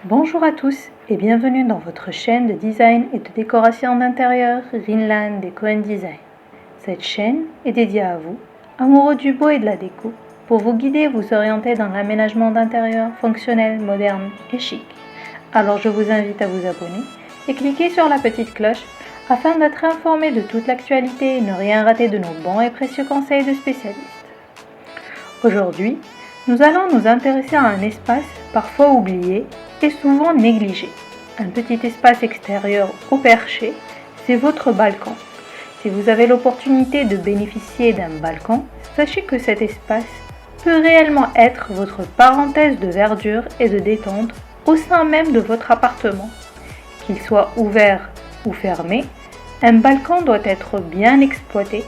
Bonjour à tous et bienvenue dans votre chaîne de design et de décoration d'intérieur Rinland Déco & Design. Cette chaîne est dédiée à vous, amoureux du beau et de la déco, pour vous guider et vous orienter dans l'aménagement d'intérieur fonctionnel, moderne et chic. Alors je vous invite à vous abonner et cliquer sur la petite cloche afin d'être informé de toute l'actualité et ne rien rater de nos bons et précieux conseils de spécialistes. Aujourd'hui, nous allons nous intéresser à un espace parfois oublié et souvent négligé. Un petit espace extérieur au perché, c'est votre balcon. Si vous avez l'opportunité de bénéficier d'un balcon, sachez que cet espace peut réellement être votre parenthèse de verdure et de détente au sein même de votre appartement. Qu'il soit ouvert ou fermé, un balcon doit être bien exploité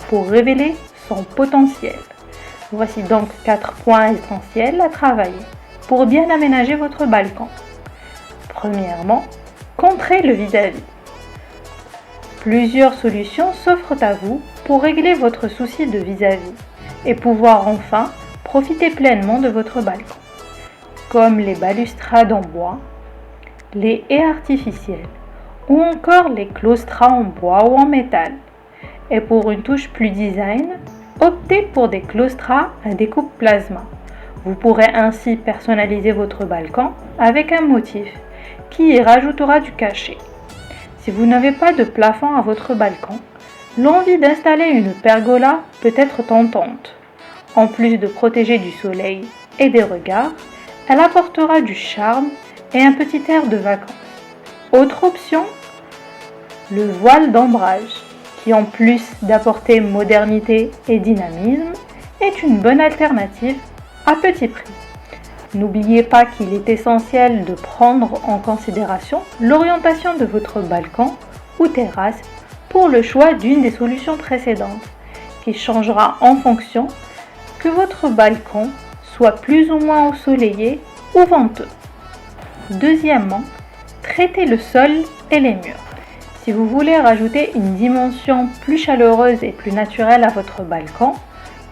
pour révéler son potentiel. Voici donc 4 points essentiels à travailler pour bien aménager votre balcon. Premièrement, contrer le vis-à-vis. Plusieurs solutions s'offrent à vous pour régler votre souci de vis-à-vis et pouvoir enfin profiter pleinement de votre balcon, comme les balustrades en bois, les haies artificielles ou encore les claustras en bois ou en métal. Et pour une touche plus design, optez pour des claustras à découpe plasma. Vous pourrez ainsi personnaliser votre balcon avec un motif qui y rajoutera du cachet. Si vous n'avez pas de plafond à votre balcon, l'envie d'installer une pergola peut être tentante. En plus de protéger du soleil et des regards, elle apportera du charme et un petit air de vacances. Autre option, le voile d'ombrage, qui en plus d'apporter modernité et dynamisme, est une bonne alternative à petit prix. N'oubliez pas qu'il est essentiel de prendre en considération l'orientation de votre balcon ou terrasse pour le choix d'une des solutions précédentes, qui changera en fonction que votre balcon soit plus ou moins ensoleillé ou venteux. Deuxièmement, traitez le sol et les murs. Si vous voulez rajouter une dimension plus chaleureuse et plus naturelle à votre balcon,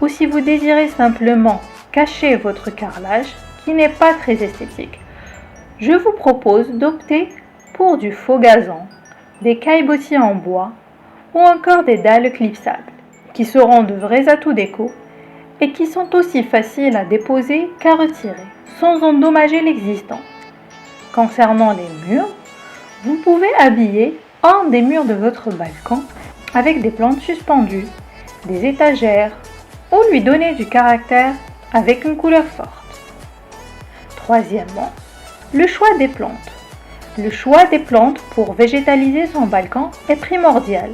ou si vous désirez simplement cacher votre carrelage qui n'est pas très esthétique, je vous propose d'opter pour du faux gazon, des caillebotis en bois ou encore des dalles clipsables, qui seront de vrais atouts déco et qui sont aussi faciles à déposer qu'à retirer, sans endommager l'existant. Concernant les murs, vous pouvez habiller un des murs de votre balcon avec des plantes suspendues, des étagères ou lui donner du caractère avec une couleur forte. Troisièmement, le choix des plantes. Le choix des plantes pour végétaliser son balcon est primordial.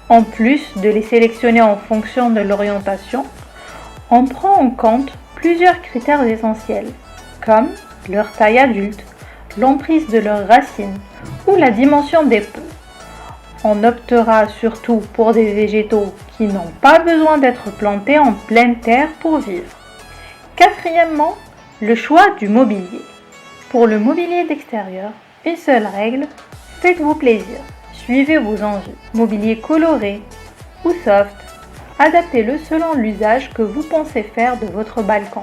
En plus de les sélectionner en fonction de l'orientation, on prend en compte plusieurs critères essentiels, comme leur taille adulte, l'emprise de leurs racines ou la dimension des peaux. On optera surtout pour des végétaux qui n'ont pas besoin d'être plantés en pleine terre pour vivre. Quatrièmement, le choix du mobilier. Pour le mobilier d'extérieur, une seule règle, faites-vous plaisir, suivez vos envies. Mobilier coloré ou soft, adaptez-le selon l'usage que vous pensez faire de votre balcon.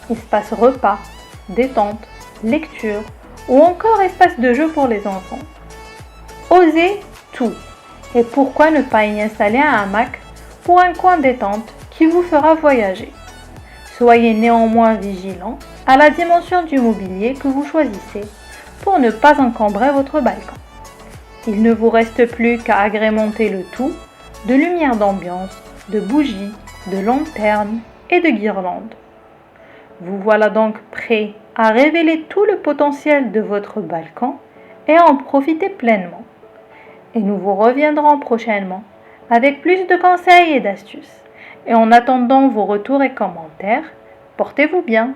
Espace repas, détente, lecture ou encore espace de jeu pour les enfants. Osez tout. Et pourquoi ne pas y installer un hamac pour un coin détente qui vous fera voyager. Soyez néanmoins vigilant à la dimension du mobilier que vous choisissez pour ne pas encombrer votre balcon. Il ne vous reste plus qu'à agrémenter le tout de lumière d'ambiance, de bougies, de lanternes et de guirlandes. Vous voilà donc prêt à révéler tout le potentiel de votre balcon et à en profiter pleinement. Et nous vous reviendrons prochainement avec plus de conseils et d'astuces. Et en attendant vos retours et commentaires, portez-vous bien.